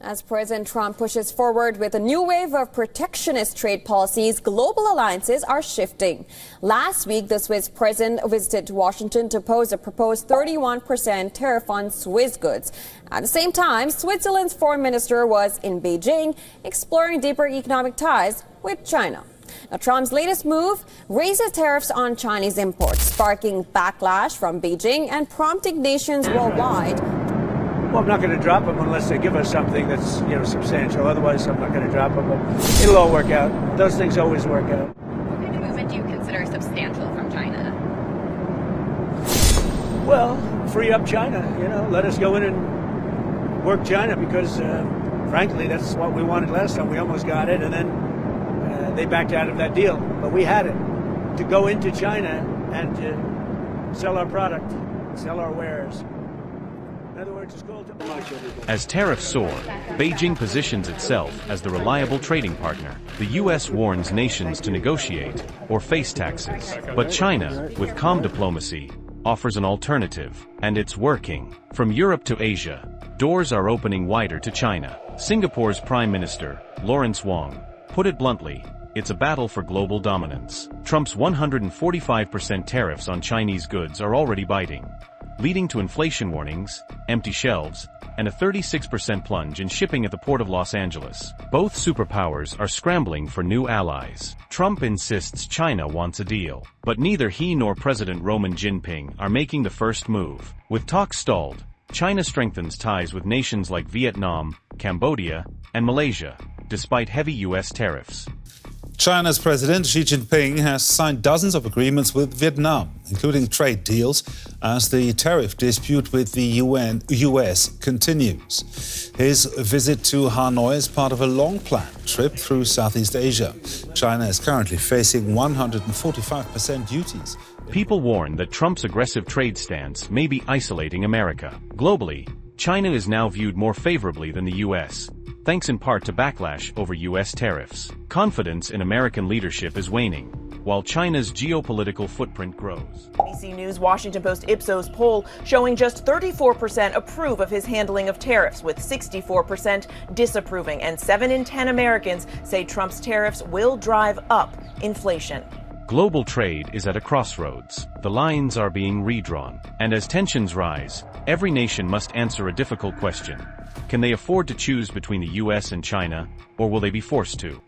As President Trump pushes forward with a new wave of protectionist trade policies, global alliances are shifting. Last week, the Swiss president visited Washington to oppose a proposed 31% tariff on Swiss goods. At the same time, Switzerland's foreign minister was in Beijing, exploring deeper economic ties with China. Now, Trump's latest move raises tariffs on Chinese imports, sparking backlash from Beijing and prompting nations worldwide. Well, I'm not going to drop them unless they give us something that's, substantial. Otherwise, I'm not going to drop them. But it'll all work out. Those things always work out. What kind of movement do you consider substantial from China? Well, free up China. Let us go in and work China because, frankly, that's what we wanted last time. We almost got it, and then they backed out of that deal. But we had it to go into China and to sell our product, sell our wares. As tariffs soar, Beijing positions itself as the reliable trading partner. The U.S. warns nations to negotiate or face taxes. But China, with calm diplomacy, offers an alternative, and it's working. From Europe to Asia, doors are opening wider to China. Singapore's Prime Minister, Lawrence Wong, put it bluntly, it's a battle for global dominance. Trump's 145% tariffs on Chinese goods are already biting, leading to inflation warnings, empty shelves, and a 36% plunge in shipping at the port of Los Angeles. Both superpowers are scrambling for new allies. Trump insists China wants a deal, but neither he nor President Roman Jinping are making the first move. With talks stalled, China strengthens ties with nations like Vietnam, Cambodia, and Malaysia, despite heavy U.S. tariffs. China's President Xi Jinping has signed dozens of agreements with Vietnam, including trade deals, as the tariff dispute with the US continues. His visit to Hanoi is part of a long-planned trip through Southeast Asia. China is currently facing 145% duties. People warn that Trump's aggressive trade stance may be isolating America. Globally, China is now viewed more favorably than the US, thanks in part to backlash over U.S. tariffs. Confidence in American leadership is waning, while China's geopolitical footprint grows. ABC News Washington Post Ipsos poll showing just 34% approve of his handling of tariffs, with 64% disapproving, and 7 in 10 Americans say Trump's tariffs will drive up inflation. Global trade is at a crossroads. The lines are being redrawn, and as tensions rise, every nation must answer a difficult question. Can they afford to choose between the U.S. and China, or will they be forced to?